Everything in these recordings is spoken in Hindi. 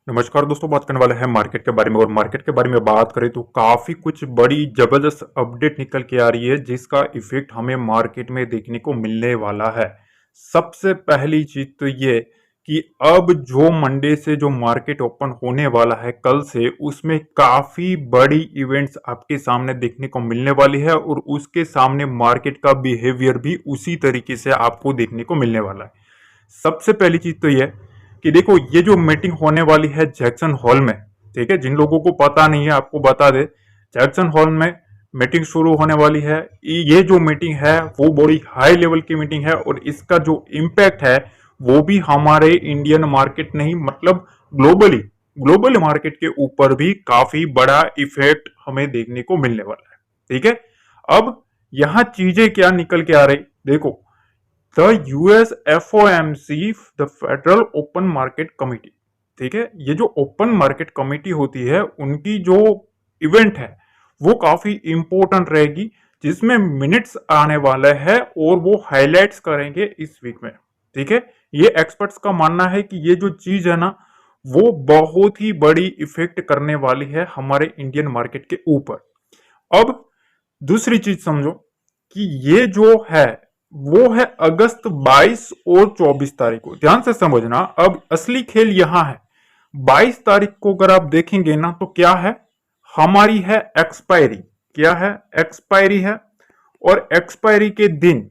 नमस्कार दोस्तों, बात करने वाले हैं मार्केट के बारे में। और मार्केट के बारे में बात करें तो काफी कुछ बड़ी जबरदस्त अपडेट निकल के आ रही है जिसका इफेक्ट हमें मार्केट में देखने को मिलने वाला है। सबसे पहली चीज तो ये कि अब जो मंडे से जो मार्केट ओपन होने वाला है कल से, उसमें काफी बड़ी इवेंट्स आपके सामने देखने को मिलने वाली है और उसके सामने मार्केट का बिहेवियर भी उसी तरीके से आपको देखने को मिलने वाला है। सबसे पहली चीज तो ये कि देखो, ये जो मीटिंग होने वाली है जैक्सन हॉल में, ठीक है, जिन लोगों को पता नहीं है आपको बता दे, जैक्सन हॉल में मीटिंग शुरू होने वाली है। ये जो मीटिंग है वो बड़ी हाई लेवल की मीटिंग है और इसका जो इम्पैक्ट है वो भी हमारे इंडियन मार्केट नहीं, मतलब ग्लोबली ग्लोबल मार्केट के ऊपर भी काफी बड़ा इफेक्ट हमें देखने को मिलने वाला है। ठीक है, अब यहां चीजें क्या निकल के आ रही, देखो, the US FOMC, the federal open market committee, ठीक है, ये जो ओपन मार्केट कमिटी होती है उनकी जो इवेंट है वो काफी इंपॉर्टेंट रहेगी, जिसमें मिनट्स आने वाले हैं और वो हाईलाइट्स करेंगे इस वीक में। ठीक है, ये एक्सपर्ट्स का मानना है कि ये जो चीज है ना वो बहुत ही बड़ी इफेक्ट करने वाली है हमारे इंडियन मार्केट के ऊपर। अब दूसरी चीज समझो कि ये जो है वो है अगस्त 22 और 24 तारीख को। ध्यान से समझना, अब असली खेल यहां है। 22 तारीख को अगर आप देखेंगे ना तो क्या है, हमारी है एक्सपायरी। क्या है, एक्सपायरी है। और एक्सपायरी के दिन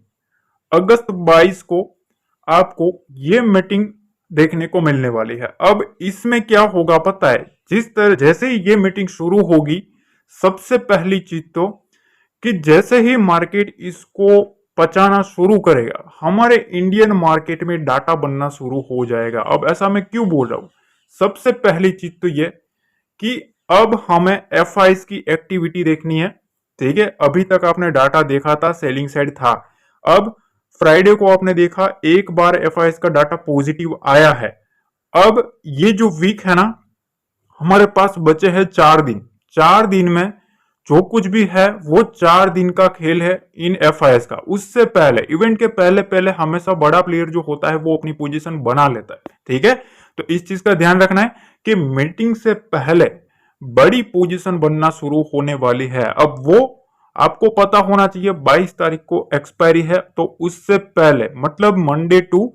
अगस्त 22 को आपको ये मीटिंग देखने को मिलने वाली है। अब इसमें क्या होगा पता है, जिस तरह जैसे ही ये मीटिंग शुरू होगी, सबसे पहली चीज तो कि जैसे ही मार्केट इसको पचाना शुरू करेगा, हमारे इंडियन मार्केट में डाटा बनना शुरू हो जाएगा। अब ऐसा मैं क्यों बोल रहा हूं, सबसे पहली चीज तो ये कि अब हमें एफ की एक्टिविटी देखनी है। ठीक है, अभी तक आपने डाटा देखा था, सेलिंग साइड था। अब फ्राइडे को आपने देखा एक बार एफ का डाटा पॉजिटिव आया है। अब ये जो वीक है ना, हमारे पास बचे हैं 4 दिन। 4 दिन में जो कुछ भी है वो 4 दिन का खेल है इन एफ का। उससे पहले, इवेंट के पहले पहले हमेशा बड़ा प्लेयर जो होता है वो अपनी पोजीशन बना लेता है। ठीक है, तो इस चीज का ध्यान रखना है कि मीटिंग से पहले बड़ी पोजीशन बनना शुरू होने वाली है। अब वो आपको पता होना चाहिए 22 तारीख को एक्सपायरी है, तो उससे पहले मतलब मंडे टू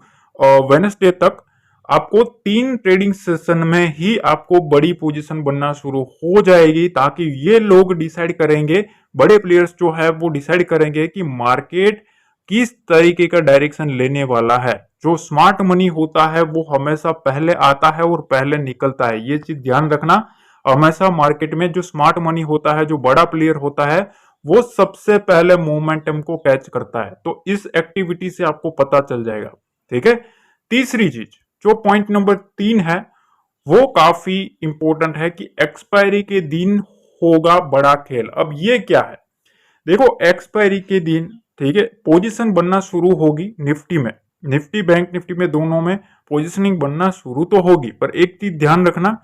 वेनसडे तक आपको 3 ट्रेडिंग सेशन में ही आपको बड़ी पोजीशन बनना शुरू हो जाएगी, ताकि ये लोग डिसाइड करेंगे, बड़े प्लेयर्स जो है वो डिसाइड करेंगे कि मार्केट किस तरीके का डायरेक्शन लेने वाला है। जो स्मार्ट मनी होता है वो हमेशा पहले आता है और पहले निकलता है, ये चीज ध्यान रखना। हमेशा मार्केट में जो स्मार्ट मनी होता है, जो बड़ा प्लेयर होता है, वो सबसे पहले मोमेंटम को कैच करता है। तो इस एक्टिविटी से आपको पता चल जाएगा। ठीक है, तीसरी चीज, जो पॉइंट नंबर 3 है, वो काफी इंपॉर्टेंट है कि एक्सपायरी के दिन होगा बड़ा खेल। अब ये क्या है, देखो, एक्सपायरी के दिन, ठीक है, पोजीशन बनना शुरू होगी निफ्टी में, निफ्टी बैंक निफ्टी में दोनों में पोजीशनिंग बनना शुरू तो होगी, पर एक चीज ध्यान रखना,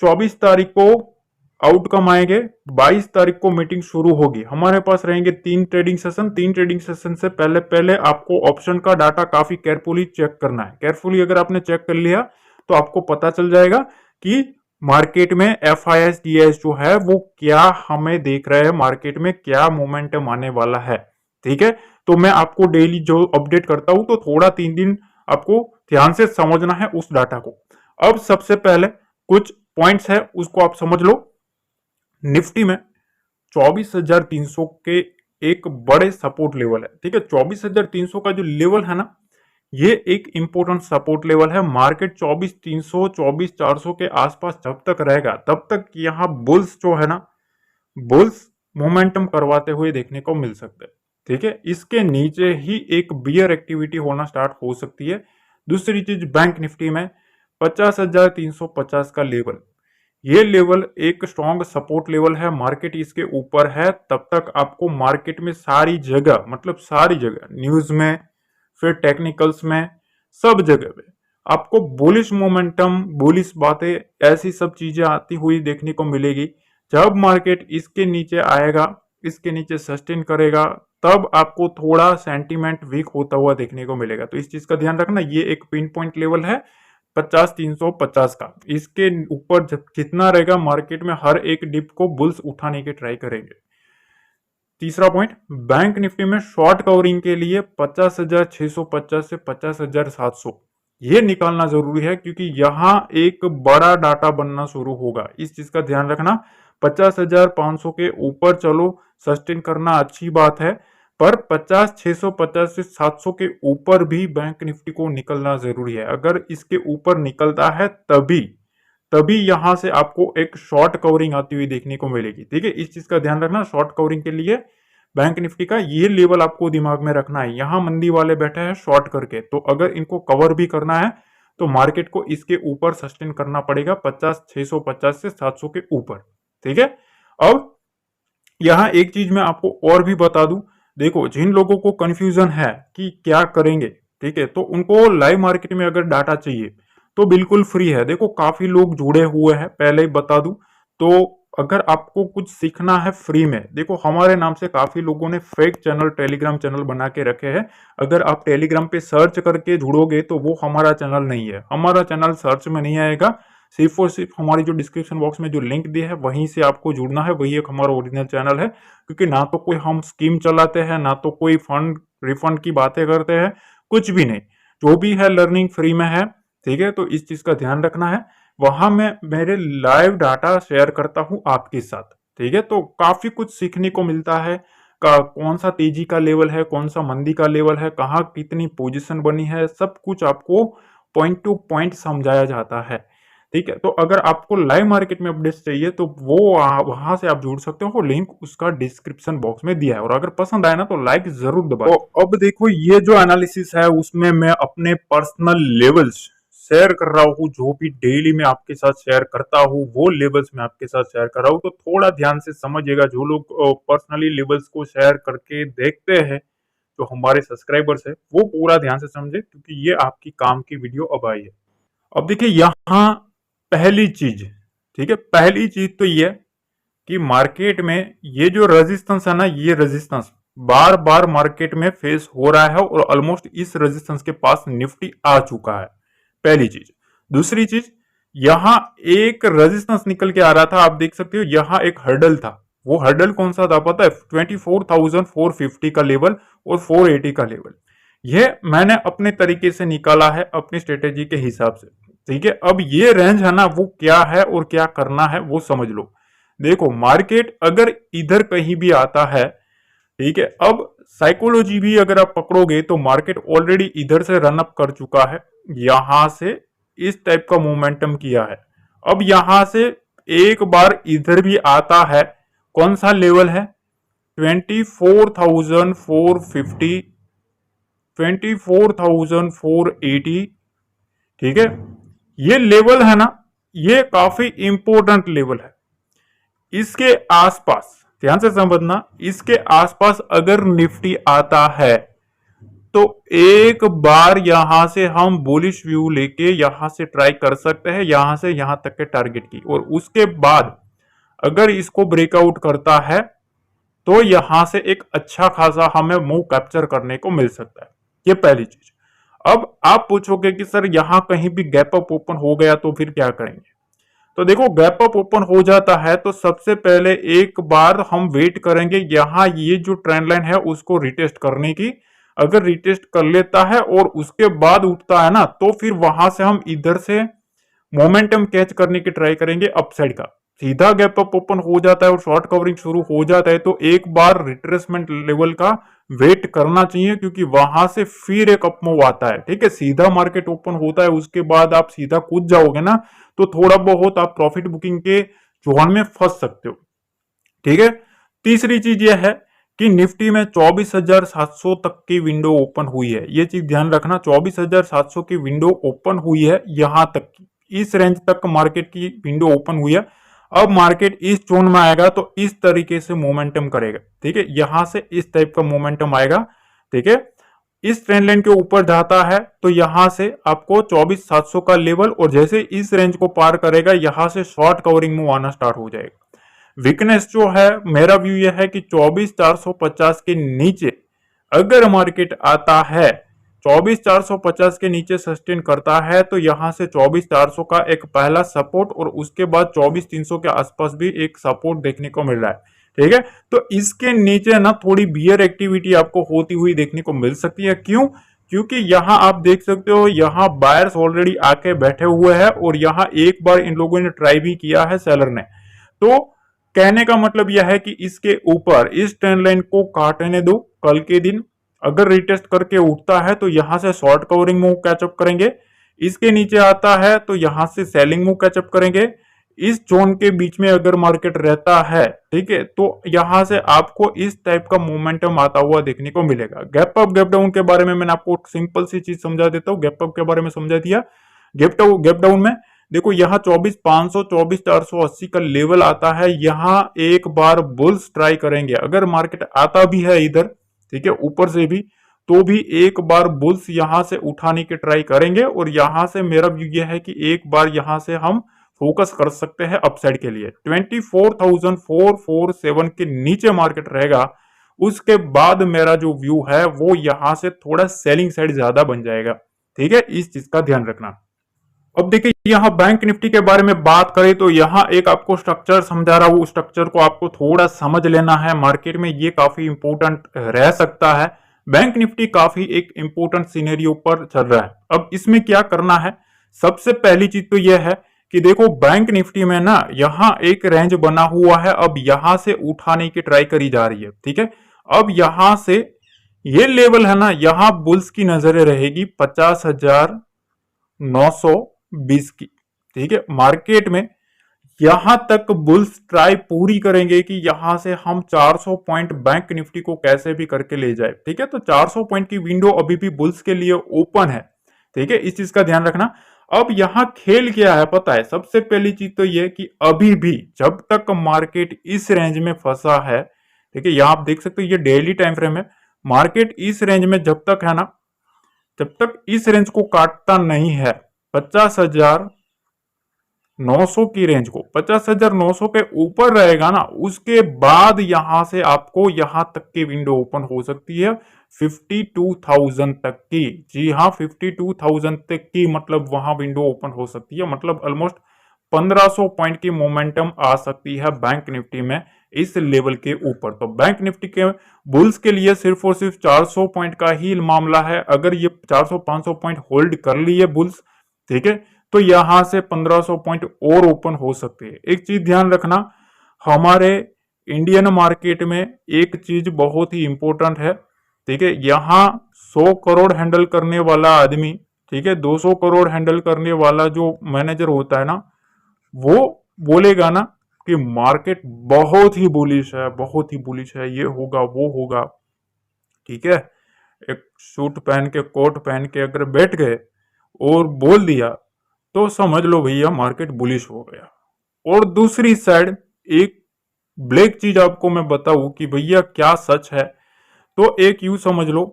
24 तारीख को आउटकम आएंगे, 22 तारीख को मीटिंग शुरू होगी, हमारे पास रहेंगे 3 ट्रेडिंग सेशन। 3 ट्रेडिंग सेशन से पहले पहले आपको ऑप्शन का डाटा काफी केयरफुली चेक करना है। केयरफुली अगर आपने चेक कर लिया तो आपको पता चल जाएगा कि मार्केट में F I S D S जो है वो क्या हमें देख रहे हैं, मार्केट में क्या मोमेंटम आने वाला है। ठीक है, तो मैं आपको डेली जो अपडेट करता हूं, तो थोड़ा 3 दिन आपको ध्यान से समझना है उस डाटा को। अब सबसे पहले कुछ पॉइंट्स है उसको आप समझ लो। निफ्टी में 24,300 के एक बड़े सपोर्ट लेवल है। ठीक है, 24,300 का जो लेवल है ना, ये एक इंपॉर्टेंट सपोर्ट लेवल है। मार्केट 24,300 24,400 के आसपास जब तक रहेगा तब तक यहाँ बुल्स जो है ना, बुल्स मोमेंटम करवाते हुए देखने को मिल सकते हैं। ठीक है, इसके नीचे ही एक बियर एक्टिविटी होना स्टार्ट हो सकती है। दूसरी चीज, बैंक निफ्टी में 50,350 का लेवल, ये लेवल एक स्ट्रॉन्ग सपोर्ट लेवल है। मार्केट इसके ऊपर है तब तक आपको मार्केट में सारी जगह, मतलब सारी जगह, न्यूज में, फिर टेक्निकल्स में, सब जगह पे आपको बुलिश मोमेंटम, बुलिश बातें, ऐसी सब चीजें आती हुई देखने को मिलेगी। जब मार्केट इसके नीचे आएगा, इसके नीचे सस्टेन करेगा, तब आपको थोड़ा सेंटीमेंट वीक होता हुआ देखने को मिलेगा। तो इस चीज का ध्यान रखना, ये एक पिन पॉइंट लेवल है 50,350 का, इसके ऊपर जितना रहेगा मार्केट में हर एक डिप को बुल्स उठाने की ट्राई करेंगे। तीसरा पॉइंट, बैंक निफ्टी में शॉर्ट कवरिंग के लिए 50,650 से 50,700 ये निकालना जरूरी है, क्योंकि यहां एक बड़ा डाटा बनना शुरू होगा, इस चीज का ध्यान रखना। 50,500 के ऊपर चलो सस्टेन करना अच्छी बात है, पर 50,650 से 700 के ऊपर भी बैंक निफ्टी को निकलना जरूरी है। अगर इसके ऊपर निकलता है तभी तभी यहां से आपको एक शॉर्ट कवरिंग आती हुई देखने को मिलेगी। ठीक है, इस चीज का ध्यान रखना। शॉर्ट कवरिंग के लिए बैंक निफ्टी का ये लेवल आपको दिमाग में रखना है। यहां मंदी वाले बैठे हैं शॉर्ट करके, तो अगर इनको कवर भी करना है तो मार्केट को इसके ऊपर सस्टेन करना पड़ेगा 50,650 से 700 के ऊपर। ठीक है, अब यहां एक चीज मैं आपको और भी बता दूं। देखो, जिन लोगों को कंफ्यूजन है कि क्या करेंगे, ठीक है, तो उनको लाइव मार्केट में अगर डाटा चाहिए तो बिल्कुल फ्री है। देखो, काफी लोग जुड़े हुए हैं, पहले ही बता दूं। तो अगर आपको कुछ सीखना है फ्री में, देखो हमारे नाम से काफी लोगों ने फेक चैनल, टेलीग्राम चैनल बना के रखे हैं। अगर आप टेलीग्राम पे सर्च करके जुड़ोगे तो वो हमारा चैनल नहीं है। हमारा चैनल सर्च में नहीं आएगा, सिर्फ और सिर्फ हमारी जो डिस्क्रिप्शन बॉक्स में जो लिंक दिया है वहीं से आपको जुड़ना है, वही एक हमारा ओरिजिनल चैनल है। क्योंकि ना तो कोई हम स्कीम चलाते हैं, ना तो कोई फंड रिफंड की बातें करते हैं, कुछ भी नहीं। जो भी है लर्निंग फ्री में है। ठीक है, तो इस चीज का ध्यान रखना है। वहां मैं मेरे लाइव डाटा शेयर करता हूं आपके साथ। ठीक है, तो काफी कुछ सीखने को मिलता है। कौन सा तेजी का लेवल है, कौन सा मंदी का लेवल है, कहाँ कितनी पोजीशन बनी है, सब कुछ आपको पॉइंट टू पॉइंट समझाया जाता है। ठीक है, तो अगर आपको लाइव मार्केट में अपडेट्स चाहिए तो वो वहां से आप जुड़ सकते हो, लिंक उसका डिस्क्रिप्शन बॉक्स में दिया है। और अगर पसंद आए ना तो लाइक जरूर दबाएं। तो अब देखो, ये जो एनालिसिस है उसमें मैं अपने पर्सनल लेवल्स शेयर कर रहा हूँ। जो भी डेली मैं आपके साथ शेयर करता हूँ वो लेवल्स मैं आपके साथ शेयर कर रहा हूँ। तो थोड़ा ध्यान से समझिएगा। जो लोग पर्सनली लेवल्स को शेयर करके देखते हैं, जो हमारे सब्सक्राइबर्स है, वो पूरा ध्यान से समझे, क्योंकि ये आपकी काम की वीडियो अब आई है। अब देखिए, यहां पहली चीज, ठीक है, पहली चीज तो ये कि मार्केट में ये जो रेजिस्टेंस है ना, ये रेजिस्टेंस बार बार मार्केट में फेस हो रहा है और ऑलमोस्ट इस रेजिस्टेंस के पास निफ्टी आ चुका है। पहली चीज। दूसरी चीज, यहां एक रेजिस्टेंस निकल के आ रहा था, आप देख सकते हो। यहां एक हर्डल था। वो हर्डल कौन सा था पता है? 24,450 का लेवल और 480 का लेवल। ये मैंने अपने तरीके से निकाला है, अपनी स्ट्रेटेजी के हिसाब से। ठीक है, अब ये रेंज है ना, वो क्या है और क्या करना है वो समझ लो। देखो, मार्केट अगर इधर कहीं भी आता है, ठीक है, अब साइकोलॉजी भी अगर आप पकड़ोगे तो मार्केट ऑलरेडी इधर से रन अप कर चुका है, यहां से इस टाइप का मोमेंटम किया है। अब यहां से एक बार इधर भी आता है, कौन सा लेवल है? 24,450, 24,480। ठीक है, ये लेवल है ना, ये काफी इंपॉर्टेंट लेवल है। इसके आसपास ध्यान से समझना, इसके आसपास अगर निफ्टी आता है तो एक बार यहां से हम बुलिश व्यू लेके यहां से ट्राई कर सकते हैं, यहां से यहां तक के टारगेट की। और उसके बाद अगर इसको ब्रेकआउट करता है तो यहां से एक अच्छा खासा हमें मूव कैप्चर करने को मिल सकता है। ये पहली चीज। अब आप पूछोगे कि सर यहां कहीं भी गैप अप ओपन हो गया तो फिर क्या करेंगे? तो देखो, गैप अप ओपन हो जाता है तो सबसे पहले एक बार हम वेट करेंगे यहां ये जो ट्रेंड लाइन है उसको रिटेस्ट करने की। अगर रिटेस्ट कर लेता है और उसके बाद उठता है ना, तो फिर वहां से हम इधर से मोमेंटम कैच करने की ट्राई करेंगे अपसाइड का। सीधा गैप अप ओपन हो जाता है और शॉर्ट कवरिंग शुरू हो जाता है तो एक बार रिट्रेसमेंट लेवल का वेट करना चाहिए, क्योंकि वहां से फिर एक अप मूव आता है। ठीक है, सीधा मार्केट ओपन होता है उसके बाद आप सीधा कूद जाओगे ना, तो थोड़ा बहुत आप प्रॉफिट बुकिंग के जोन में फंस सकते हो। ठीक है, तीसरी चीज यह है कि निफ्टी में 24,700 तक की विंडो ओपन हुई है। ये चीज ध्यान रखना, 24,700 की विंडो ओपन हुई है, यहां तक की, इस रेंज तक मार्केट की विंडो ओपन हुई है। अब मार्केट इस जोन में आएगा तो इस तरीके से मोमेंटम करेगा। ठीक है, यहां से इस टाइप का मोमेंटम आएगा। ठीक है, इस ट्रेंड लाइन के ऊपर जाता है तो यहां से आपको 24,700 का लेवल, और जैसे इस रेंज को पार करेगा यहां से शॉर्ट कवरिंग मूव आना स्टार्ट हो जाएगा। वीकनेस जो है, मेरा व्यू यह है कि 24,450 के नीचे अगर मार्केट आता है 24,450 के नीचे सस्टेन करता है तो यहां से 24,400 का एक पहला सपोर्ट और उसके बाद 24,300 के आसपास भी एक सपोर्ट देखने को मिल रहा है। ठीक है, तो इसके नीचे ना थोड़ी बियर एक्टिविटी आपको होती हुई देखने को मिल सकती है। क्यों? क्योंकि यहां आप देख सकते हो, यहां बायर्स ऑलरेडी आके बैठे हुए हैं और यहां एक बार इन लोगों ने ट्राई भी किया है सेलर ने। तो कहने का मतलब यह है कि इसके ऊपर इस ट्रेंड लाइन को काटने दो, कल के दिन अगर रिटेस्ट करके उठता है तो यहां से शॉर्ट कवरिंग मूव कैचअप करेंगे, इसके नीचे आता है तो यहां से सेलिंग मूव कैचअप करेंगे। इस जोन के बीच में अगर मार्केट रहता है, ठीक है, तो यहां से आपको इस टाइप का मोमेंटम आता हुआ देखने को मिलेगा। गैप अप गैप डाउन के बारे में मैंने आपको सिंपल सी चीज समझा देता हूँ। गैप अप के बारे में समझा दिया, गैप डाउन में देखो यहाँ 24,500 24,480 का लेवल आता है, यहाँ एक बार बुल्स ट्राई करेंगे। अगर मार्केट आता भी है इधर, ठीक है, ऊपर से भी, तो भी एक बार बुल्स यहां से उठाने की ट्राई करेंगे और यहां से मेरा व्यू यह है कि एक बार यहां से हम फोकस कर सकते हैं अपसाइड के लिए। 24,447 के नीचे मार्केट रहेगा, उसके बाद मेरा जो व्यू है वो यहां से थोड़ा सेलिंग साइड ज्यादा बन जाएगा। ठीक है, इस चीज का ध्यान रखना। अब देखिए यहाँ बैंक निफ्टी के बारे में बात करें तो यहाँ एक आपको स्ट्रक्चर समझा रहा हूँ, स्ट्रक्चर को आपको थोड़ा समझ लेना है। मार्केट में ये काफी इंपॉर्टेंट रह सकता है। बैंक निफ्टी काफी एक इंपॉर्टेंट सिनेरियो पर चल रहा है। अब इसमें क्या करना है, सबसे पहली चीज तो यह है कि देखो बैंक निफ्टी में ना यहाँ एक रेंज बना हुआ है, अब यहां से उठाने की ट्राई करी जा रही है। ठीक है, अब यहां से ये लेवल है ना, यहाँ बुल्स की नजरें रहेगी 50,920 की। ठीक है, मार्केट में यहां तक बुल्स ट्राई पूरी करेंगे कि यहां से हम 400 पॉइंट बैंक निफ्टी को कैसे भी करके ले जाए। ठीक है, तो 400 पॉइंट की विंडो अभी भी बुल्स के लिए ओपन है। ठीक है, इस चीज का ध्यान रखना। अब यहां खेल क्या है पता है, सबसे पहली चीज तो यह कि अभी भी जब तक मार्केट इस रेंज में फंसा है, ठीक है, यहां आप देख सकते हो ये डेली टाइम फ्रेम है, मार्केट इस रेंज में जब तक है ना, जब तक इस रेंज को काटता नहीं है 50,900 की रेंज को, 50,900 के ऊपर रहेगा ना, उसके बाद यहां से आपको यहां तक की विंडो ओपन हो सकती है 52,000 तक की। जी हाँ, 52,000 तक की, मतलब वहां विंडो ओपन हो सकती है, मतलब ऑलमोस्ट 1500 पॉइंट की मोमेंटम आ सकती है बैंक निफ्टी में इस लेवल के ऊपर। तो बैंक निफ्टी के बुल्स के लिए सिर्फ और सिर्फ 400 पॉइंट का ही मामला है। अगर ये 400-500 पॉइंट होल्ड कर लिए बुल्स, ठीक है, तो यहां से 1500 पॉइंट और ओपन हो सकते हैं। एक चीज ध्यान रखना, हमारे इंडियन मार्केट में एक चीज बहुत ही इंपॉर्टेंट है। ठीक है, यहां 100 करोड़ हैंडल करने वाला आदमी, ठीक है, 200 करोड़ हैंडल करने वाला जो मैनेजर होता है ना, वो बोलेगा ना कि मार्केट बहुत ही बुलिश है, बहुत ही बुलिश है, ये होगा वो होगा। ठीक है, एक सूट पहन के कोट पहन के अगर बैठ गए और बोल दिया तो समझ लो भैया मार्केट बुलिश हो गया। और दूसरी साइड एक ब्लैक चीज आपको मैं बताऊं कि भैया क्या सच है, तो एक यूं समझ लो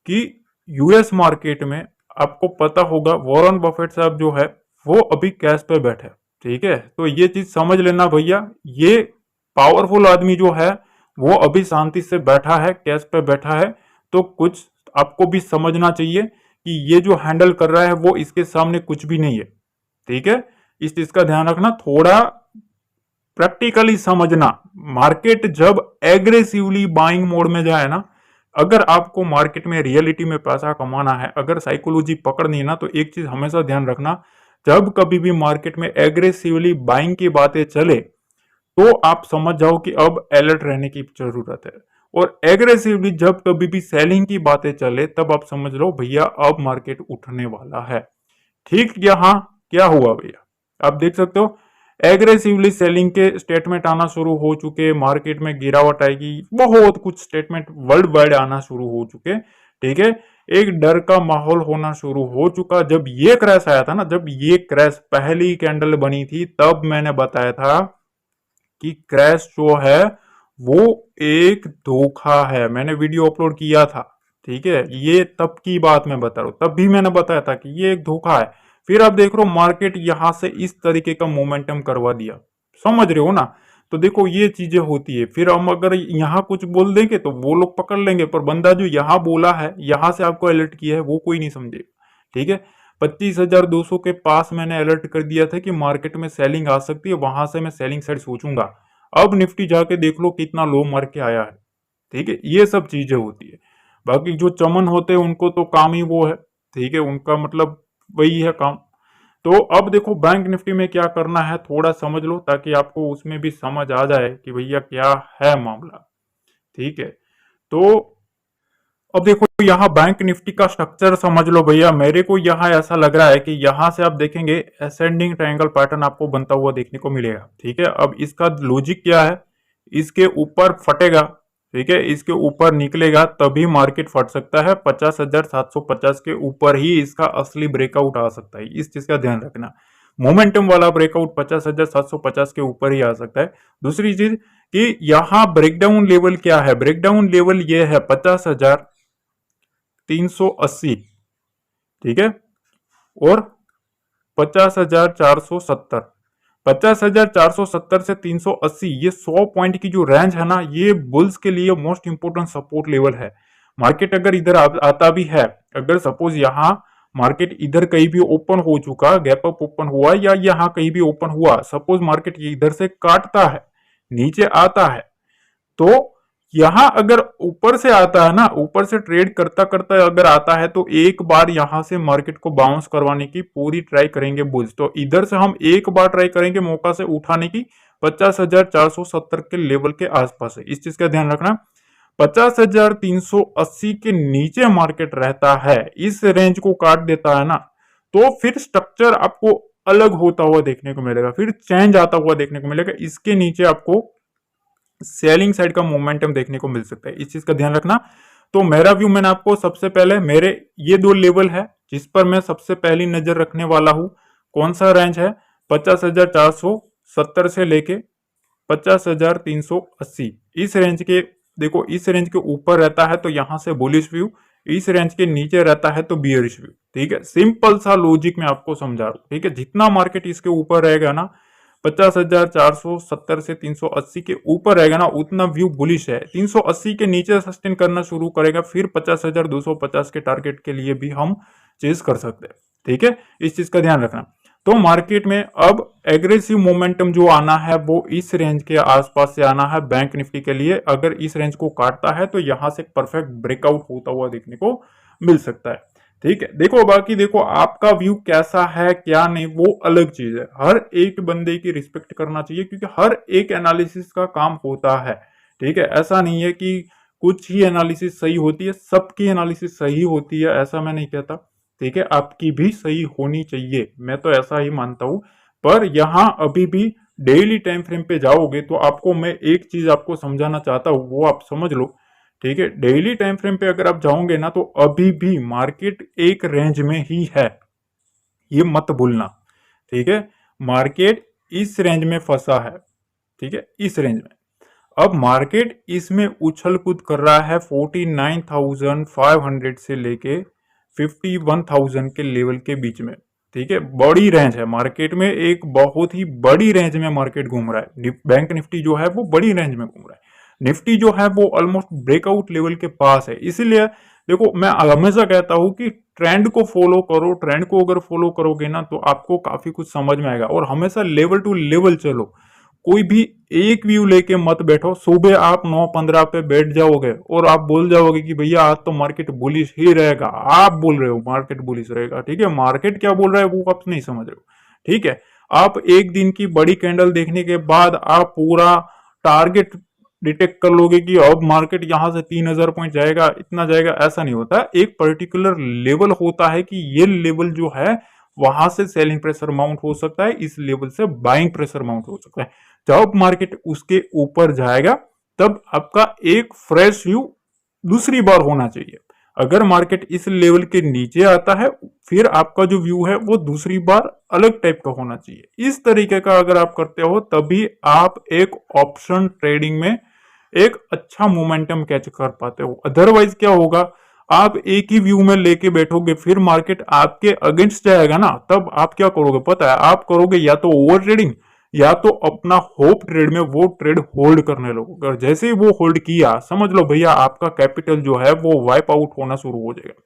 कि यूएस मार्केट में आपको पता होगा वॉरेन बफेट साहब जो है वो अभी कैश पे बैठे। ठीक है, तो ये चीज समझ लेना भैया, ये पावरफुल आदमी जो है वो अभी शांति से बैठा है, कैश पे बैठा है। तो कुछ आपको भी समझना चाहिए कि ये जो हैंडल कर रहा है वो इसके सामने कुछ भी नहीं है। ठीक है, इस चीज का ध्यान रखना, थोड़ा प्रैक्टिकली समझना। मार्केट जब एग्रेसिवली बाइंग मोड में जाए ना, अगर आपको मार्केट में रियलिटी में पैसा कमाना है, अगर साइकोलॉजी पकड़नी है ना, तो एक चीज हमेशा ध्यान रखना, जब कभी भी मार्केट में एग्रेसिवली बाइंग की बातें चले तो आप समझ जाओ कि अब अलर्ट रहने की जरूरत है। और एग्रेसिवली जब कभी भी सेलिंग की बातें चले तब आप समझ लो भैया अब मार्केट उठने वाला है। ठीक, यहाँ क्या हुआ भैया, आप देख सकते हो एग्रेसिवली सेलिंग के स्टेटमेंट आना शुरू हो चुके, मार्केट में गिरावट आएगी, बहुत कुछ स्टेटमेंट वर्ल्ड वाइड आना शुरू हो चुके। ठीक है, एक डर का माहौल होना शुरू हो चुका। जब ये क्रैश आया था ना, जब ये क्रैश पहली कैंडल बनी थी, तब मैंने बताया था कि क्रैश जो है वो एक धोखा है, मैंने वीडियो अपलोड किया था। ठीक है, ये तब की बात मैं बता रहा हूं, तब भी मैंने बताया था कि ये एक धोखा है। फिर आप देख रहे हो मार्केट यहां से इस तरीके का मोमेंटम करवा दिया, समझ रहे हो ना। तो देखो ये चीजें होती है। फिर हम अगर यहाँ कुछ बोल देंगे तो वो लोग पकड़ लेंगे, पर बंदा जो यहाँ बोला है, यहाँ से आपको अलर्ट किया है, वो कोई नहीं समझेगा। ठीक है, 25,200 के पास मैंने अलर्ट कर दिया था कि मार्केट में सेलिंग आ सकती है, वहां से मैं सेलिंग साइड सोचूंगा। अब निफ्टी जाके देख लो कितना लो मार के आया है। ठीक है, ये सब चीजें होती है। बाकी जो चमन होते हैं उनको तो काम ही वो है। ठीक है, उनका मतलब वही है काम। तो अब देखो बैंक निफ्टी में क्या करना है थोड़ा समझ लो, ताकि आपको उसमें भी समझ आ जाए कि भैया क्या है मामला। ठीक है, तो अब देखो यहाँ बैंक निफ्टी का स्ट्रक्चर समझ लो भैया। मेरे को यहाँ ऐसा लग रहा है कि यहाँ से आप देखेंगे असेंडिंग ट्रायंगल पैटर्न आपको बनता हुआ देखने को मिलेगा। ठीक है, अब इसका लॉजिक क्या है, इसके ऊपर फटेगा, ठीक है, इसके ऊपर निकलेगा तभी मार्केट फट सकता है। 50,750 के ऊपर ही इसका असली ब्रेकआउट आ सकता है, इस चीज का ध्यान रखना। मोमेंटम वाला ब्रेकआउट 50,750 के ऊपर ही आ सकता है। दूसरी चीज कि यहाँ ब्रेकडाउन लेवल क्या है, ब्रेकडाउन लेवल ये है 50,380, ठीक है, और 50,470। 50,470 से 380, ये 100 पॉइंट की जो रेंज है ना, ये बुल्स के लिए मोस्ट इंपोर्टेंट सपोर्ट लेवल है। मार्केट अगर इधर आता भी है, अगर सपोज यहाँ मार्केट इधर कहीं भी ओपन हो चुका, गैप अप ओपन हुआ, या यहाँ कहीं भी ओपन हुआ, सपोज मार्केट इधर से काटता है, नीचे आता है, तो यहां अगर ऊपर से आता है ना, ऊपर से ट्रेड करता करता अगर आता है, तो एक बार यहां से मार्केट को बाउंस करवाने की पूरी ट्राई करेंगे बुल्स। तो इधर से हम एक बार ट्राई करेंगे मौका से उठाने की 50,470 के लेवल के आसपास है, इस चीज का ध्यान रखना। 50,380 के नीचे मार्केट रहता है, इस रेंज को काट देता है ना, तो फिर स्ट्रक्चर आपको अलग होता हुआ देखने को मिलेगा, फिर चेंज आता हुआ देखने को मिलेगा। इसके नीचे आपको सेलिंग साइड का मोमेंटम देखने को मिल सकता है, इस चीज का ध्यान रखना। तो मेरा व्यू, मैंने आपको सबसे पहले मेरे ये दो लेवल है जिस पर मैं सबसे पहली नजर रखने वाला हूं। कौन सा रेंज है, 50,470 से लेके 50,380, इस रेंज के, देखो इस रेंज के ऊपर रहता है तो यहां से बुलिश व्यू, इस रेंज के नीचे रहता है तो बियरिश व्यू। ठीक है, सिंपल सा लॉजिक मैं आपको समझा रहा हूं। ठीक है, जितना मार्केट इसके ऊपर रहेगा ना, 50,470 से 380 के ऊपर रहेगा ना, उतना व्यू बुलिश है। 380 के नीचे सस्टेन करना शुरू करेगा, फिर 50,250 के टारगेट के लिए भी हम चेज कर सकते हैं। ठीक है, इस चीज का ध्यान रखना। तो मार्केट में अब एग्रेसिव मोमेंटम जो आना है वो इस रेंज के आसपास से आना है बैंक निफ्टी के लिए। अगर इस रेंज को काटता है तो यहां से परफेक्ट ब्रेकआउट होता हुआ देखने को मिल सकता है। ठीक है, देखो बाकी देखो आपका व्यू कैसा है क्या नहीं, वो अलग चीज है। हर एक बंदे की रिस्पेक्ट करना चाहिए, क्योंकि हर एक एनालिसिस का काम होता है। ठीक है, ऐसा नहीं है कि कुछ ही एनालिसिस सही होती है, सबकी एनालिसिस सही होती है, ऐसा मैं नहीं कहता। ठीक है, आपकी भी सही होनी चाहिए, मैं तो ऐसा ही मानता हूं। पर यहां अभी भी डेली टाइम फ्रेम पे जाओगे तो आपको मैं एक चीज आपको समझाना चाहता हूं, वो आप समझ लो। ठीक है, डेली टाइम फ्रेम पे अगर आप जाओगे ना, तो अभी भी मार्केट एक रेंज में ही है, ये मत भूलना। ठीक है, मार्केट इस रेंज में फंसा है। ठीक है, इस रेंज में अब मार्केट इसमें उछल कूद कर रहा है 49,500 से लेके 51,000 के लेवल के बीच में। ठीक है, बड़ी रेंज है मार्केट में, एक बहुत ही बड़ी रेंज में मार्केट घूम रहा है। बैंक निफ्टी जो है वो बड़ी रेंज में घूम रहा है, निफ्टी जो है वो ऑलमोस्ट ब्रेकआउट लेवल के पास है। इसीलिए देखो मैं हमेशा कहता हूं कि ट्रेंड को फॉलो करो, ट्रेंड को अगर फॉलो करोगे ना तो आपको काफी कुछ समझ में आएगा। और हमेशा लेवल टू लेवल चलो, कोई भी एक व्यू लेके मत बैठो। सुबह आप 9:15 पे बैठ जाओगे और आप बोल जाओगे कि भैया आज तो मार्केट बुलिश ही रहेगा, आप बोल रहे हो मार्केट बुलिश रहेगा। ठीक है, मार्केट क्या बोल रहा है वो आप नहीं समझ रहे हो। ठीक है, आप एक दिन की बड़ी कैंडल देखने के बाद आप पूरा टारगेट डिटेक्ट कर लोगे कि अब मार्केट यहां से 3,000 पॉइंट जाएगा, इतना जाएगा, ऐसा नहीं होता। एक पर्टिकुलर लेवल होता है कि ये लेवल जो है वहां से सेलिंग प्रेशर माउंट हो सकता है, इस लेवल से बाइंग प्रेशर माउंट हो सकता है। जब मार्केट उसके ऊपर जाएगा तब आपका एक फ्रेश व्यू दूसरी बार होना चाहिए। अगर मार्केट इस लेवल के नीचे आता है, फिर आपका जो व्यू है वो दूसरी बार अलग टाइप का होना चाहिए। इस तरीके का अगर आप करते हो तभी आप एक ऑप्शन ट्रेडिंग में एक अच्छा मोमेंटम कैच कर पाते हो। अदरवाइज क्या होगा, आप एक ही व्यू में लेके बैठोगे, फिर मार्केट आपके अगेंस्ट जाएगा ना, तब आप क्या करोगे पता है, आप करोगे या तो ओवर ट्रेडिंग या तो अपना होप ट्रेड में वो ट्रेड होल्ड करने लगो। अगर जैसे ही वो होल्ड किया, समझ लो भैया आपका कैपिटल जो है वो वाइप आउट होना शुरू हो जाएगा।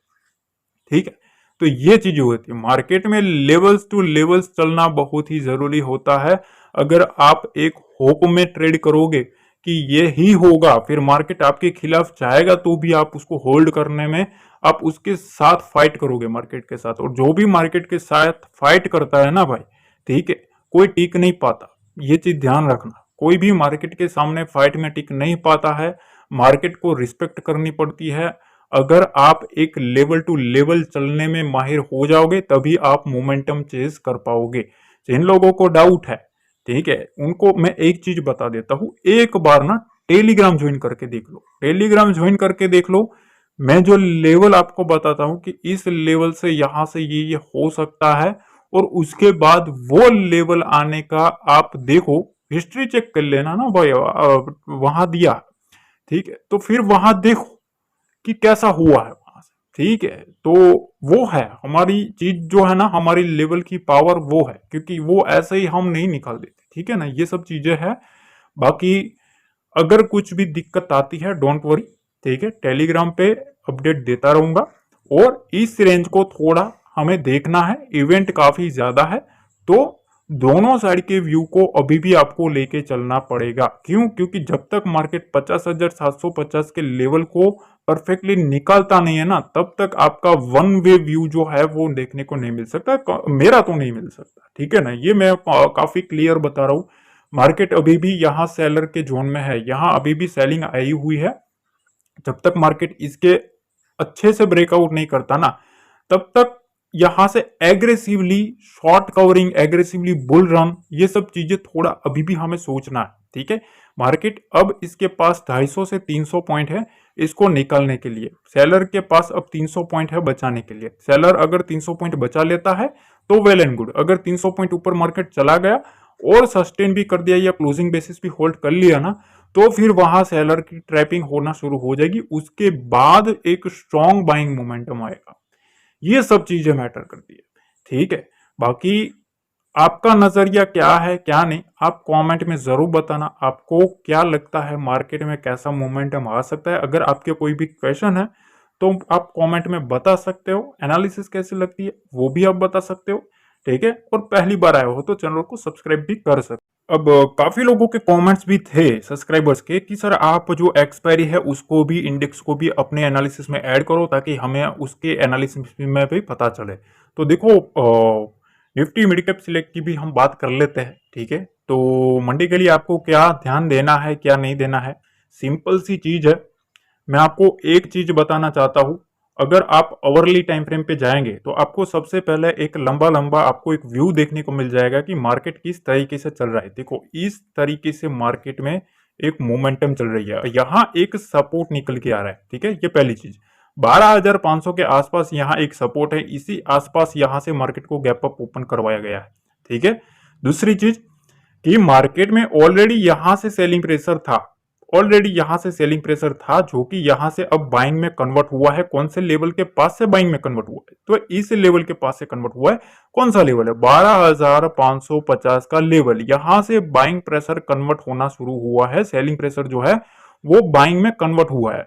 ठीक है, तो ये चीज होती है मार्केट में, लेवल्स टू लेवल्स चलना बहुत ही जरूरी होता है। अगर आप एक होप में ट्रेड करोगे कि ये ही होगा, फिर मार्केट आपके खिलाफ जाएगा तो भी आप उसको होल्ड करने में, आप उसके साथ फाइट करोगे मार्केट के साथ। और जो भी मार्केट के साथ फाइट करता है ना भाई, ठीक है, कोई टिक नहीं पाता। ये चीज ध्यान रखना, कोई भी मार्केट के सामने फाइट में टिक नहीं पाता है। मार्केट को रिस्पेक्ट करनी पड़ती है। अगर आप एक लेवल टू लेवल चलने में माहिर हो जाओगे तभी आप मोमेंटम चेज कर पाओगे। जिन लोगों को डाउट है, ठीक है, उनको मैं एक चीज बता देता हूं, एक बार ना टेलीग्राम ज्वाइन करके देख लो। टेलीग्राम ज्वाइन करके देख लो, मैं जो लेवल आपको बताता हूं कि इस लेवल से यहां से ये हो सकता है, और उसके बाद वो लेवल आने का आप देखो, हिस्ट्री चेक कर लेना ना भाई, वहां दिया, ठीक है, तो फिर वहां देखो कि कैसा हुआ है वहां से। ठीक है, तो वो है हमारी चीज जो है ना, हमारी लेवल की पावर वो है, क्योंकि वो ऐसे ही हम नहीं निकाल देते। ठीक है ना, ये सब चीजें हैं। बाकी अगर कुछ भी दिक्कत आती है डोंट वरी, ठीक है, टेलीग्राम पे अपडेट देता रहूंगा। और इस रेंज को थोड़ा हमें देखना है, इवेंट काफी ज्यादा है, तो दोनों साइड के व्यू को अभी भी आपको लेके चलना पड़ेगा। क्यों? क्योंकि जब तक मार्केट 50,750 के लेवल को परफेक्टली निकालता नहीं है ना, तब तक आपका वन वे व्यू जो है वो देखने को नहीं मिल सकता, मेरा तो नहीं मिल सकता। ठीक है ना, ये मैं काफी क्लियर बता रहा हूं। मार्केट अभी भी यहाँ सेलर के जोन में है, यहाँ अभी भी सेलिंग आई हुई है। जब तक मार्केट इसके अच्छे से ब्रेकआउट नहीं करता ना, तब तक यहां से aggressively short covering, aggressively bull run, ये सब चीजें थोड़ा अभी भी हमें सोचना है। ठीक है, मार्केट अब इसके पास 250 से 300 पॉइंट है इसको निकालने के लिए। सेलर के पास अब 300 पॉइंट है बचाने के लिए। सेलर अगर 300 पॉइंट बचा लेता है तो वेल एंड गुड। अगर 300 पॉइंट ऊपर मार्केट चला गया और सस्टेन भी कर दिया या क्लोजिंग बेसिस भी होल्ड कर लिया ना, तो फिर वहां सेलर की ट्रैपिंग होना शुरू हो जाएगी। उसके बाद एक स्ट्रॉन्ग बाइंग मोमेंटम आएगा। ये सब चीजें मैटर करती है। ठीक है, बाकी आपका नजरिया क्या है क्या नहीं, आप कमेंट में जरूर बताना। आपको क्या लगता है मार्केट में कैसा मोमेंटम आ सकता है? अगर आपके कोई भी क्वेश्चन है तो आप कमेंट में बता सकते हो। एनालिसिस कैसी लगती है वो भी आप बता सकते हो। ठीक है, और पहली बार आए हो तो चैनल को सब्सक्राइब भी कर सकते हो। अब काफी लोगों के कमेंट्स भी थे सब्सक्राइबर्स के कि सर आप जो एक्सपायरी है उसको भी, इंडेक्स को भी अपने एनालिसिस में ऐड करो ताकि हमें उसके एनालिसिस में भी पता चले। तो देखो, निफ्टी मिड कैप सिलेक्ट की भी हम बात कर लेते हैं। ठीक है, तो मंडी के लिए आपको क्या ध्यान देना है क्या नहीं देना है, सिंपल सी चीज है। मैं आपको एक चीज बताना चाहता हूं, अगर आप अवरली टाइम फ्रेम पे जाएंगे तो आपको सबसे पहले एक लंबा लंबा आपको एक व्यू देखने को मिल जाएगा कि मार्केट किस तरीके से चल रहा है। देखो, इस तरीके से मार्केट में एक मोमेंटम चल रही है, यहाँ एक सपोर्ट निकल के आ रहा है। ठीक है, ये पहली चीज। 12,500 के आसपास यहाँ एक सपोर्ट है, इसी आसपास यहाँ से मार्केट को गैप अप ओपन करवाया गया है। ठीक है, दूसरी चीज कि मार्केट में ऑलरेडी यहां से सेलिंग प्रेशर था, ऑलरेडी यहां से सेलिंग प्रेशर था जो कि यहां से अब बाइंग में कन्वर्ट हुआ है। कौन से लेवल के पास से बाइंग में कन्वर्ट हुआ है? तो इस लेवल के पास से कन्वर्ट हुआ है। कौन सा लेवल है? 12,550 का लेवल। यहां से बाइंग प्रेशर कन्वर्ट होना शुरू हुआ है, सेलिंग प्रेशर जो है वो बाइंग में कन्वर्ट हुआ है।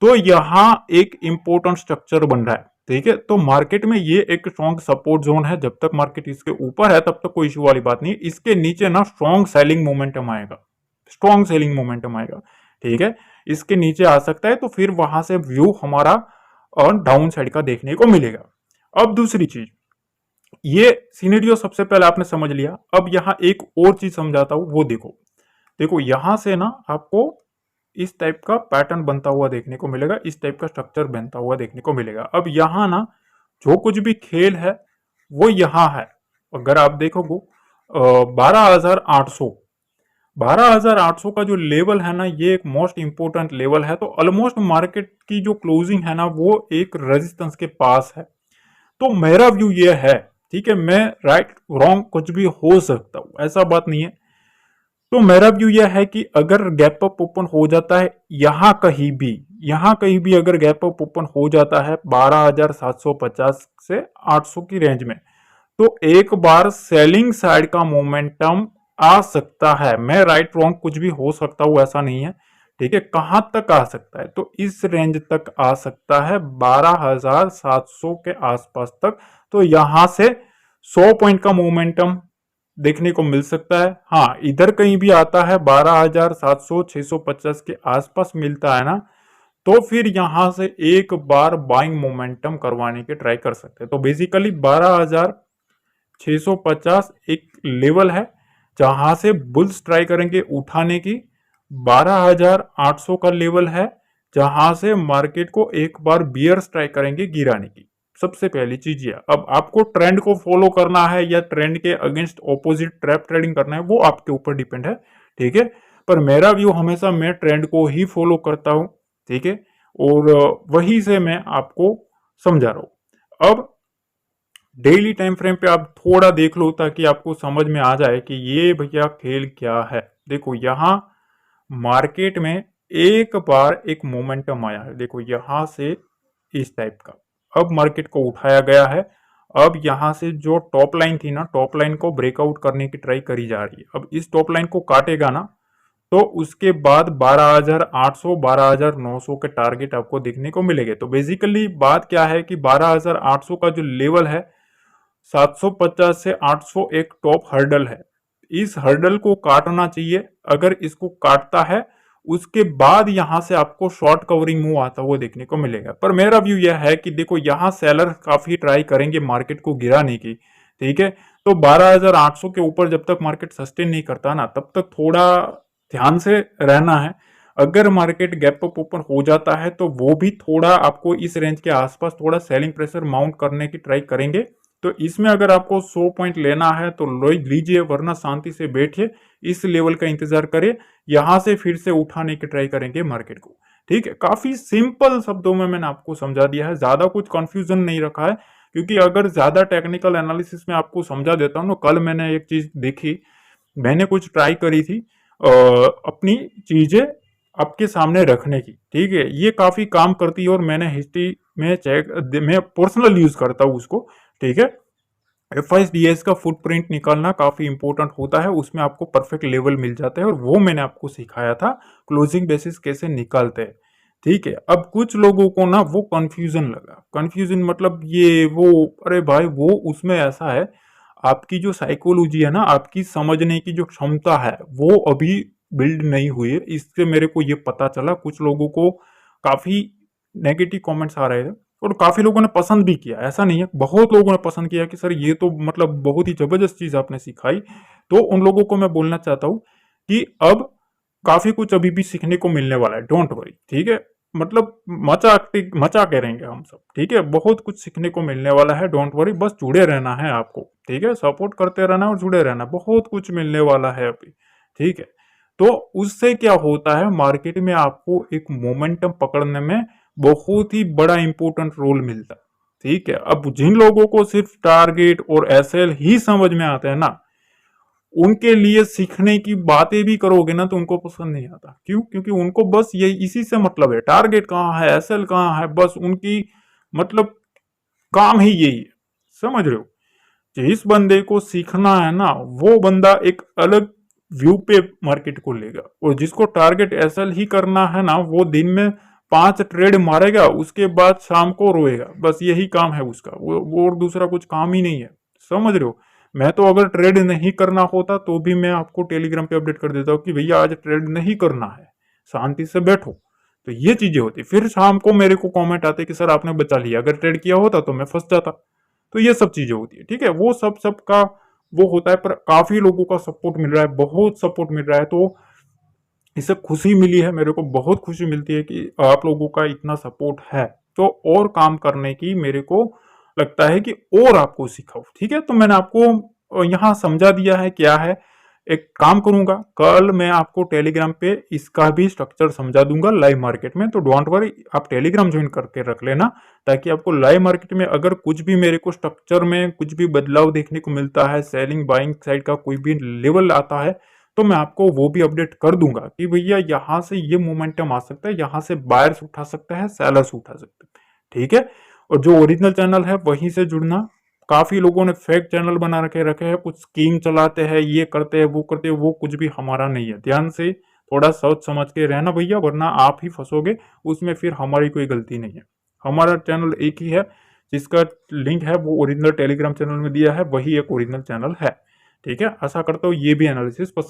तो यहां एक इंपॉर्टेंट स्ट्रक्चर बन रहा है। ठीक है, तो मार्केट में ये एक स्ट्रॉन्ग सपोर्ट जोन है। जब तक मार्केट इसके ऊपर है तब तक कोई इश्यू वाली बात नहीं। इसके नीचे ना स्ट्रॉन्ग सेलिंग मोमेंटम आएगा, स्ट्रॉन्ग सेलिंग मोमेंटम आएगा। ठीक है, इसके नीचे आ सकता है तो फिर वहां से व्यू हमारा और डाउन साइड का देखने को मिलेगा। अब दूसरी चीज, ये सिनेरियो सबसे पहले आपने समझ लिया। अब यहां एक और चीज समझाता हूं, वो देखो। देखो, यहां से ना आपको इस टाइप का पैटर्न बनता हुआ देखने को मिलेगा, इस टाइप का स्ट्रक्चर बनता हुआ देखने को मिलेगा। अब यहां ना जो कुछ भी खेल है वो यहां है। अगर आप देखोगे 12,800, 12,800 का जो लेवल है ना, ये एक मोस्ट इंपोर्टेंट लेवल है। तो ऑलमोस्ट मार्केट की जो क्लोजिंग है ना वो एक रेजिस्टेंस के पास है। तो मेरा व्यू ये है, ठीक है, मैं राइट रॉन्ग कुछ भी हो सकता हूं, ऐसा बात नहीं है। तो मेरा व्यू यह है कि अगर गैप अप ओपन हो जाता है यहां कहीं भी, यहां कहीं भी अगर गैप अप ओपन हो जाता है 12,750 से 800 की रेंज में, तो एक बार सेलिंग साइड का मोमेंटम आ सकता है। मैं राइट रॉन्ग कुछ भी हो सकता हूँ, ऐसा नहीं है। ठीक है, कहां तक आ सकता है? तो इस रेंज तक आ सकता है 12,700 के आसपास तक। तो यहां से 100 पॉइंट का मोमेंटम देखने को मिल सकता है। हाँ, इधर कहीं भी आता है 12,700 650 के आसपास मिलता है ना, तो फिर यहां से एक बार बाइंग मोमेंटम करवाने के ट्राई कर सकते हैं। तो बेसिकली 12,650 एक लेवल है जहां से बुल्स ट्राई करेंगे उठाने की। 12,800 का लेवल है जहां से मार्केट को एक बार बियर्स ट्राई करेंगे गिराने की। सबसे पहली चीज ये, अब आपको ट्रेंड को फॉलो करना है या ट्रेंड के अगेंस्ट ऑपोजिट ट्रैप ट्रेडिंग करना है, वो आपके ऊपर डिपेंड है। ठीक है, पर मेरा व्यू हमेशा मैं ट्रेंड को ही फॉलो करता हूं। ठीक है, और वही से मैं आपको समझा रहा हूं। अब डेली टाइम फ्रेम पे आप थोड़ा देख लो ताकि आपको समझ में आ जाए कि ये भैया खेल क्या है। देखो यहां मार्केट में एक बार एक मोमेंटम आया है, देखो यहां से इस टाइप का। अब मार्केट को उठाया गया है। अब यहां से जो टॉप लाइन थी ना, टॉप लाइन को ब्रेकआउट करने की ट्राई करी जा रही है। अब इस टॉप लाइन को काटेगा ना, तो उसके बाद 12,800 12,900 के टारगेट आपको देखने को मिलेंगे। तो बेसिकली बात क्या है कि 12,800 का जो लेवल है, 750 से 800 एक टॉप हर्डल है। इस हर्डल को काटना चाहिए। अगर इसको काटता है, उसके बाद यहां से आपको शॉर्ट कवरिंग मूव आता हुआ देखने को मिलेगा। पर मेरा व्यू यह है कि देखो यहां सेलर काफी ट्राई करेंगे मार्केट को गिराने की। ठीक है, तो 12,800 के ऊपर जब तक मार्केट सस्टेन नहीं करता ना, तब तक थोड़ा ध्यान से रहना है। अगर मार्केट गैप अप ओपन हो जाता है तो वो भी थोड़ा आपको इस रेंज के आसपास थोड़ा सेलिंग प्रेशर माउंट करने की ट्राई करेंगे। तो इसमें अगर आपको 100 पॉइंट लेना है तो लीजिए, वरना शांति से बैठिए, इस लेवल का इंतजार करिए, यहां से फिर से उठाने की ट्राई करेंगे मार्केट को। ठीक है, काफी सिंपल शब्दों में मैंने आपको समझा दिया है, ज्यादा कुछ कंफ्यूजन नहीं रखा है। क्योंकि अगर ज्यादा टेक्निकल एनालिसिस में आपको समझा देता हूँ ना, कल मैंने एक चीज देखी, मैंने कुछ ट्राई करी थी अपनी चीजें आपके सामने रखने की। ठीक है, ये काफी काम करती है और मैंने हिस्ट्री में चेक, मैं पर्सनल यूज करता हूँ उसको। ठीक है, FIDS का फुटप्रिंट निकालना काफी इंपॉर्टेंट होता है, उसमें आपको परफेक्ट लेवल मिल जाता है और वो मैंने आपको सिखाया था क्लोजिंग बेसिस कैसे निकालते हैं। ठीक है, अब कुछ लोगों को ना वो कंफ्यूजन लगा, कंफ्यूजन मतलब ये वो, अरे भाई वो उसमें ऐसा है, आपकी जो साइकोलॉजी है ना, आपकी समझने की जो क्षमता है वो अभी बिल्ड नहीं हुई है। इससे मेरे को ये पता चला, कुछ लोगों को काफी नेगेटिव कमेंट्स आ रहे थे और काफी लोगों ने पसंद भी किया, ऐसा नहीं है, बहुत लोगों ने पसंद किया कि सर ये तो मतलब बहुत ही जबरदस्त चीज आपने सिखाई। तो उन लोगों को मैं बोलना चाहता हूँ कि अब काफी कुछ अभी भी सीखने को मिलने वाला है, डोंट वरी। ठीक है, मतलब मचा के रहेंगे हम सब। ठीक है, बहुत कुछ सीखने को मिलने वाला है, डोंट वरी, बस जुड़े रहना है आपको। ठीक है, सपोर्ट करते रहना और जुड़े रहना, बहुत कुछ मिलने वाला है अभी। ठीक है, तो उससे क्या होता है, मार्केट में आपको एक मोमेंटम पकड़ने में बहुत ही बड़ा इंपॉर्टेंट रोल मिलता है। ठीक है, अब जिन लोगों को सिर्फ टारगेट और एसएल ही समझ में आते हैं ना, उनके लिए सीखने की बातें भी करोगे ना तो उनको पसंद नहीं आता। क्यों? क्योंकि उनको बस ये इसी से मतलब है, टारगेट कहाँ है, एसएल कहाँ है, बस उनकी मतलब काम ही यही है। समझ रहे हो? जिस बंदे को सीखना है ना, वो बंदा एक अलग व्यू पे मार्केट को लेगा, और जिसको टारगेट एसएल ही करना है ना, वो दिन में 5 ट्रेड मारेगा, उसके बाद शाम को रोएगा। बस यही काम है उसका, वो और दूसरा कुछ काम ही नहीं है। समझ रहे हो? मैं तो अगर ट्रेड नहीं करना होता तो भी मैं आपको टेलीग्राम पे अपडेट कर देता हूँ कि भैया आज ट्रेड नहीं करना है, शांति से बैठो। तो ये चीजें होती, फिर शाम को मेरे को कमेंट आते कि सर आपने बचा लिया, अगर ट्रेड किया होता तो मैं फंस जाता। तो ये सब चीजें होती है। ठीक है, वो सब का वो होता है, पर काफी लोगों का सपोर्ट मिल रहा है, बहुत सपोर्ट मिल रहा है। तो इससे खुशी मिली है, मेरे को बहुत खुशी मिलती है कि आप लोगों का इतना सपोर्ट है। तो और काम करने की मेरे को लगता है कि और आपको सिखाओ। ठीक है, तो मैंने आपको यहाँ समझा दिया है क्या है। एक काम करूंगा, कल मैं आपको टेलीग्राम पे इसका भी स्ट्रक्चर समझा दूंगा लाइव मार्केट में। तो डोंट वरी, आप टेलीग्राम ज्वाइन करके रख लेना, ताकि आपको लाइव मार्केट में अगर कुछ भी मेरे को स्ट्रक्चर में कुछ भी बदलाव देखने को मिलता है, सेलिंग बाइंग साइड का कोई भी लेवल आता है, तो मैं आपको वो भी अपडेट कर दूंगा कि भैया यहाँ से ये मोमेंटम आ सकता है, यहाँ से बायर्स उठा सकता है, सेलर्स उठा सकते हैं। ठीक है, और जो ओरिजिनल चैनल है वहीं से जुड़ना, काफी लोगों ने फेक चैनल बना रखे हैं, कुछ स्कीम चलाते हैं, ये करते हैं वो करते हैं, वो कुछ भी हमारा नहीं है। ध्यान से थोड़ा सोच समझ के रहना भैया, वरना आप ही फंसोगे उसमें, फिर हमारी कोई गलती नहीं है। हमारा चैनल एक ही है, जिसका लिंक है वो ओरिजिनल टेलीग्राम चैनल में दिया है, वही एक ओरिजिनल चैनल है। ठीक है, आशा करता हूँ ये भी एनालिसिस पसंद